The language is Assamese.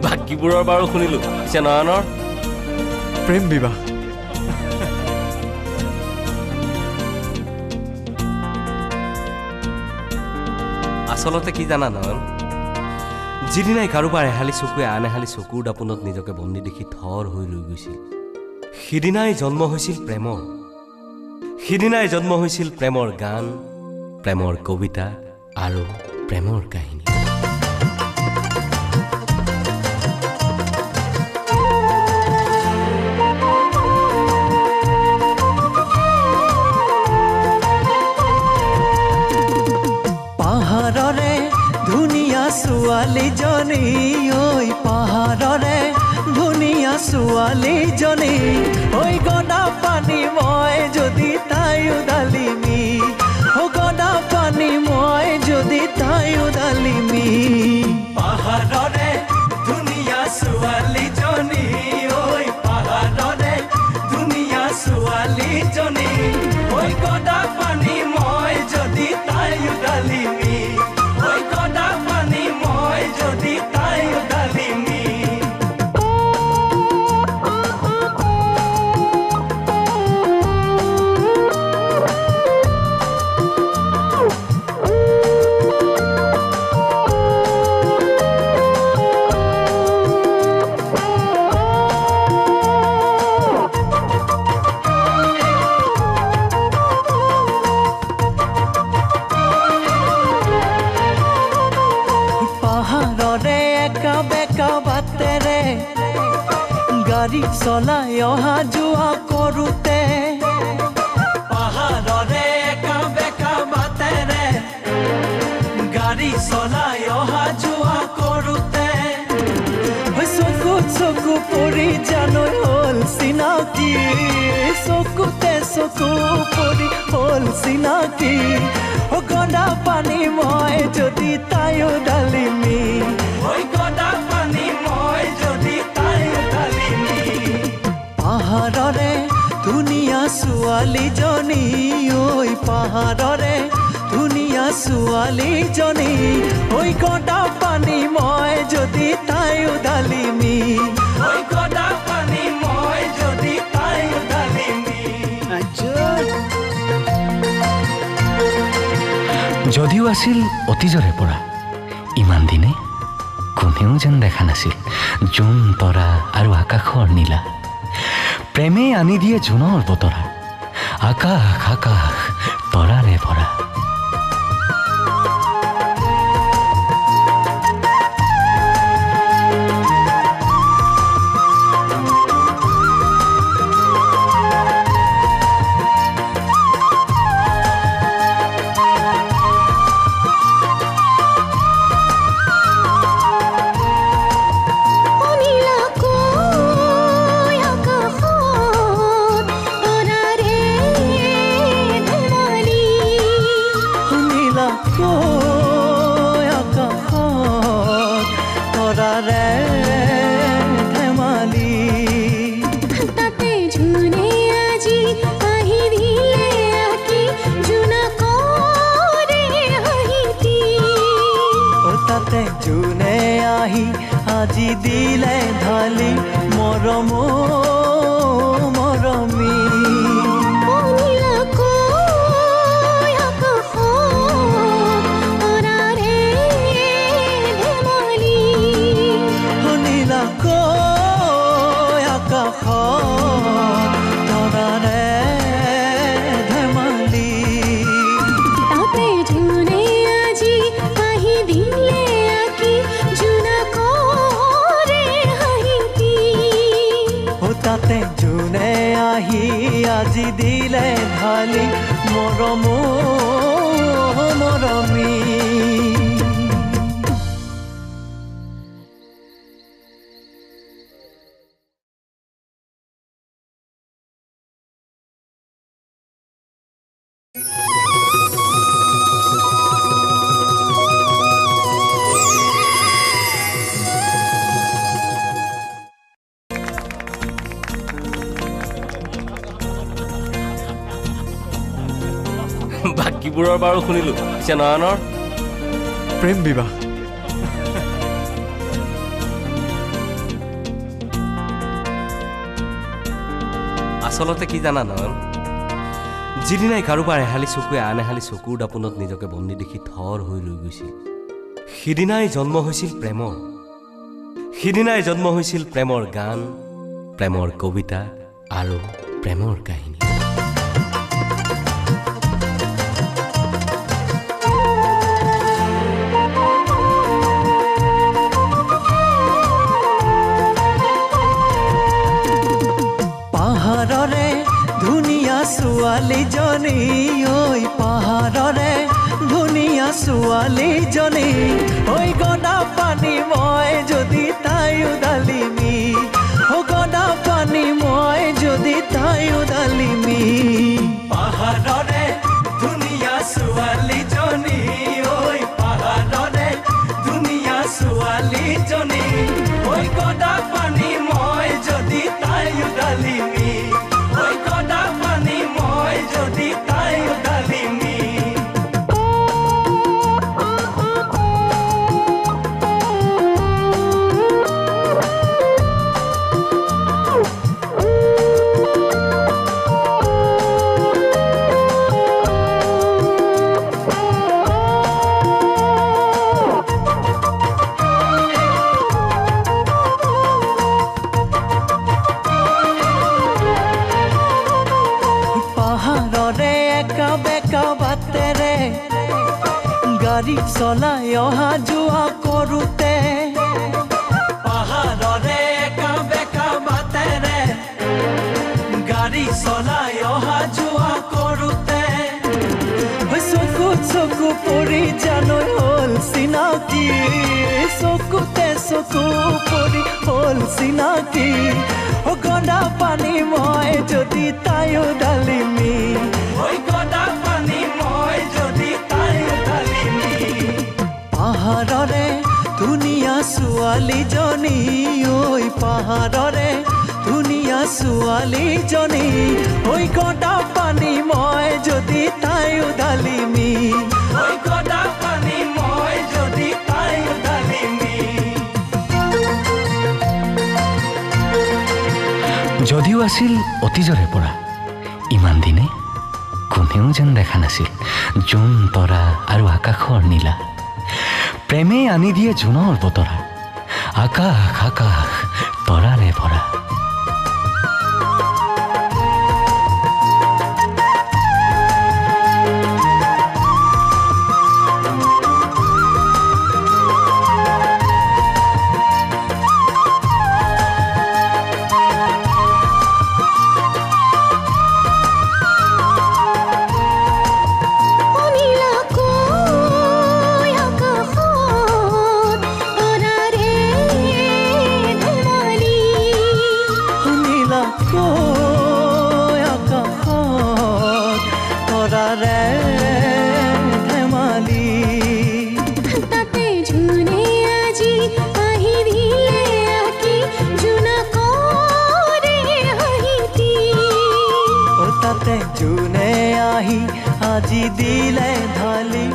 বাকীবোৰৰ বাৰু শুনিলো, পিছে নয়নৰ প্ৰেম বিবাহ। আচলতে কি জানা নয়ন, যিদিনাই কাৰোবাৰ এহালি চকুৱে আন এহালি চকুৰ দাপোনত নিজকে বন্দী দেখি থৰ হৈ ৰৈ গৈছিল, সিদিনাই জন্ম হৈছিল প্ৰেমৰ। সিদিনাই জন্ম হৈছিল প্ৰেমৰ গান, প্ৰেমৰ কবিতা আৰু প্ৰেমৰ কাহিনী। পাহাৰৰে ধুনীয়া ছোৱালীজনী, ঐ পাহাৰৰে ধুনীয়া ছোৱালীজনী, ঐ গদা পানী মই যদি তাইও ডালিমি, ঐ গদা পানী মই যদি তাইও ডালিমি। পাহাৰৰে ধুনীয়া ছোৱালীজনী, ঐ পাহাৰৰে ধুনীয়া ছোৱালীজনী, ঐ গদা পানী মই যদি তাইও ডালিমি, ঐ গদা পানী মই যদি তাইও ডালিমি। পাহাৰৰে একা বেকা বাটেৰে গাড়ী চলাই অহা যোৱা কৰোঁতে, পাহাৰৰে একা বেকা বাটেৰে গাড়ী চলাই অহা যোৱা কৰোঁতে, চকুত চকু পৰি জানো হ'ল চিনাকি, চকুতে চকু পৰি হ'ল চিনাকি, গদা পানী মই যদি তাইও ডালিমি, ঐ গদা পানী মই যদি তাইও ডালিমি। পাহাৰৰে ধুনীয়া ছোৱালীজনী, ঐ পাহাৰৰে ধুনীয়া ছোৱালীজনী, ঐ গদা পানী মই যদি তাইও ডালিমি, ঐ গদা পানী মই যদি তাইও ডালিমি। যদিও আছিল অতীজৰে পৰা, ইমান দিনে কোনেও যেন দেখা নাছিল জোন তৰা আৰু আকাশৰ নীলা। প্ৰেমে আনি দিয়ে জোনৰ বতৰা, আকাশ আকাশ তৰাৰে ভৰা। জোনে আহি আজি দিলে ঢালি মৰম মৰমী। তাতে জোনে আহি আজি দিলে ঢালি মৰম মৰমী। বাকীবোৰৰ বাৰু শুনিলোঁ, পিছে নয়নৰ প্ৰেম বিবাহ। আচলতে কি জানা নয়ন, যিদিনাই কাৰোবাৰ এহালি চকুৱে আন এহালি চকুৰ দাপোনত নিজকে বন্দী দেখি থৰ হৈ ৰৈ গৈছিল, সিদিনাই জন্ম হৈছিল প্ৰেমৰ। সিদিনাই জন্ম হৈছিল প্ৰেমৰ গান, প্ৰেমৰ কবিতা আৰু প্ৰেমৰ কাহিনী। পাহাৰৰে ধুনীয়া ছোৱালীজনী, ঐ পাহাৰৰে ধুনীয়া ছোৱালীজনী, ঐ গদা পানী মই যদি তাইও ডালিমি, ঐ গদা পানী মই যদি তাইও ডালিমি। পাহাৰৰে ধুনীয়া ছোৱালীজনী, ঐ পাহাৰৰে ধুনীয়া ছোৱালীজনী, ঐ গদা পানী মই যদি তাইও ডালিমি, ঐ গদা পানী মই যদি তাইও ডালিমি। পাহাৰৰে একা বেকা বাটেৰে গাড়ী চলাই অহা যোৱা কৰোঁতে, পাহাৰৰে একা বেকা বাটেৰে গাড়ী চলাই অহা যোৱা কৰোঁতে, চকুত চকু পৰি জানৈ হ'ল চিনাকি, চকুতে চকু পৰি হ'ল চিনাকি, গদা পানী মই যদি তাইও ডালিমি, ঐ গদা পানী মই যদি তাইও ডালিমি। পাহাৰৰে ধুনীয়া ছোৱালীজনী, ঐ পাহাৰৰে ধুনীয়া ছোৱালীজনী, ঐ গদা পানী মই যদি তাইও ডালিমি, ঐ গদা পানী মই যদি তাইও ডালিমি। যদিও আছিল অতীজৰে পৰা, ইমান দিনে কোনেও যেন দেখা নাছিল জোন তৰা আৰু আকাশৰ নীলা। প্ৰেমে আনি দিয়ে জোনৰ বতৰা, আকাশ আকাশ তৰাৰে ভৰা। জোনে আহি আজি দিলে ঢালি